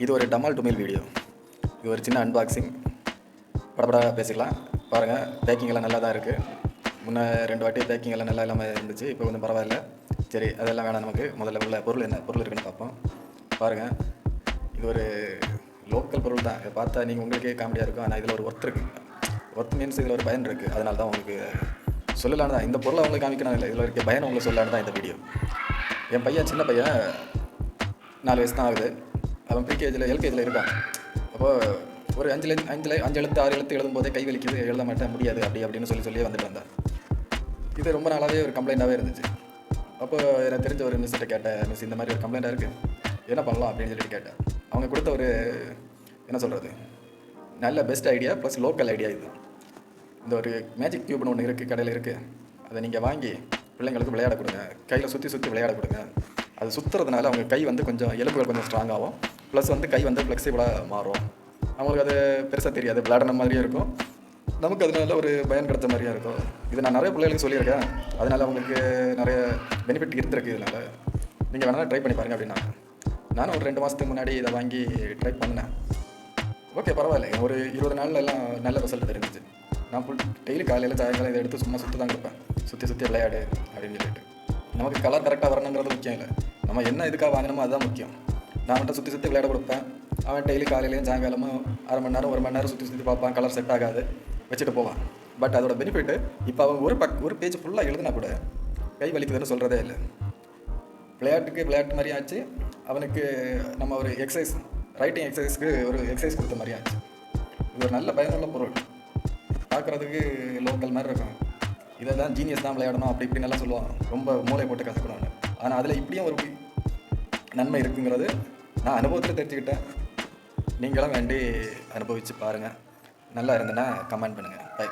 இது ஒரு டமால் டுமில் வீடியோ. இது ஒரு சின்ன அன்பாக்சிங். படப்படாக பேசிக்கலாம். பாருங்கள், பேக்கிங் எல்லாம் நல்லா தான் இருக்குது. முன்னே 2 வாட்டி பேக்கிங் எல்லாம் நல்லா இல்லாமல் இருந்துச்சு. இப்போ கொஞ்சம் பரவாயில்ல. சரி, அதெல்லாம் வேணாம். நமக்கு முதல்ல உள்ள பொருள் என்ன பொருள் இருக்குன்னு பார்ப்போம். பாருங்கள், இது ஒரு லோக்கல் பொருள் தான். இதை பார்த்தா நீங்கள் உங்களுக்கே காமெடியாக இருக்கும். ஆனால் இதில் ஒரு ஒர்த் இருக்குது. ஒர்த் மீன்ஸ் இதில் ஒரு பயன் இருக்குது. அதனால தான் உங்களுக்கு சொல்லலான்னு தான் இந்த பொருளை அவங்களுக்கு காமிக்கணும். இல்லை, இதில் இருக்க பயன் உங்களுக்கு சொல்லலான்னு தான் இந்த வீடியோ. என் பையன், சின்ன பையன், 4 வயசு தான் ஆகுது. அவன் ப்ரீகேஜியில் எல்கேஜியில் இருக்கான். அப்போது ஒரு 5 எழுத்து 6 எழுத்து எழுதும்போதே கை வலிக்குது, எழுத மாட்டேன், முடியாது அப்படின்னு சொல்லி வந்துட்டு வந்தேன். இது ரொம்ப நாளாகவே ஒரு கம்ப்ளைண்ட்டாகவே இருந்துச்சு. அப்போ எனக்கு தெரிஞ்ச ஒரு மிஸ்கிட்ட கேட்டேன், மிஸ் இந்த மாதிரி ஒரு கம்ப்ளைண்ட்டாக இருக்குது, என்ன பண்ணலாம் அப்படின்னு சொல்லிட்டு கேட்டேன். அவங்க கொடுத்த ஒரு என்ன சொல்கிறது, நல்ல best idea plus local idea இது. இந்த ஒரு மேஜிக் க்யூப்னு ஒன்று இருக்குது, கடையில் இருக்குது. அதை நீங்கள் வாங்கி பிள்ளைங்களுக்கு விளையாட கொடுங்க. கையில் சுற்றி விளையாட கொடுங்க. அது சுற்றுறதுனால அவங்க கை வந்து கொஞ்சம் எலும்புகள் கொஞ்சம் ஸ்ட்ராங் ஆகும். ப்ளஸ் வந்து கை வந்து ஃப்ளெக்சிபிளாக மாறும். அவங்களுக்கு அது பெருசாக தெரியாது, விளையாடின மாதிரியே இருக்கும். நமக்கு அதனால ஒரு பயன் கிடைச்ச மாதிரியாக இருக்கும். இது நான் நிறைய பிள்ளைகளுக்கு சொல்லியிருக்கேன். அதனால் அவங்களுக்கு நிறைய பெனிஃபிட் இருந்திருக்கு. இதனால் நீங்கள் வேணாலும் ட்ரை பண்ணி பாருங்கள் அப்படின்னா. நானும் ஒரு 2 மாதத்துக்கு முன்னாடி இதை வாங்கி ட்ரை பண்ணேன். ஓகே, பரவாயில்ல. ஒரு 20 நாளில் எல்லாம் நல்ல ரிசல்ட் தெரிஞ்சிச்சு. நான் டெய்லி காலையில் சாயங்காலம் இதை எடுத்து சும்மா சுற்றி தான் கொடுப்பேன். சுற்றி விளையாடு அப்படின்னு சொல்லிட்டு. நமக்கு கலர் கரெக்டாக வரணுங்கிறது முக்கியம் இல்லை. நம்ம என்ன இதுக்காக வாங்கினோமோ அதுதான் முக்கியம். நான் மட்டும் சுற்றி விளையாட கொடுப்பேன். அவன் டெய்லி காலையிலையும் சாயங்காலமும் 1/2 மணி நேரம் 1 மணி நேரம் சுற்றி பார்ப்பான். கலர் செட் ஆகாது, வச்சுட்டு போவான். பட் அதோட பெனிஃபிட்டு, இப்போ அவன் ஒரு பேஜ் ஃபுல்லாக எழுதுனா கூட கை வலிக்குதுன்னு சொல்கிறதே இல்லை. விளையாட்டு மாதிரி ஆச்சு. அவனுக்கு நம்ம ஒரு எக்ஸசைஸ், ரைட்டிங் எக்ஸசைஸ்க்கு ஒரு எக்ஸசைஸ் கொடுத்த மாதிரி ஆச்சு. இது ஒரு நல்ல பயனுள்ள பொருள். பார்க்குறதுக்கு லோக்கல் மாதிரி இருக்கும். இதெல்லாம் ஜீனியஸ் தான் விளையாடணும் அப்படி இப்படின்னு எல்லாம் சொல்லுவான். ரொம்ப மூளை போட்டு கற்றுக்கணும். ஆனால் அதில் இப்படியும் ஒரு நன்மை இருக்குங்கிறது நான் அனுபவத்தில் தெரிஞ்சுக்கிட்டேன். நீங்களும் வேண்டி அனுபவித்து பாருங்கள். நல்லா இருந்ததுன்னா கமெண்ட் பண்ணுங்கள். பை.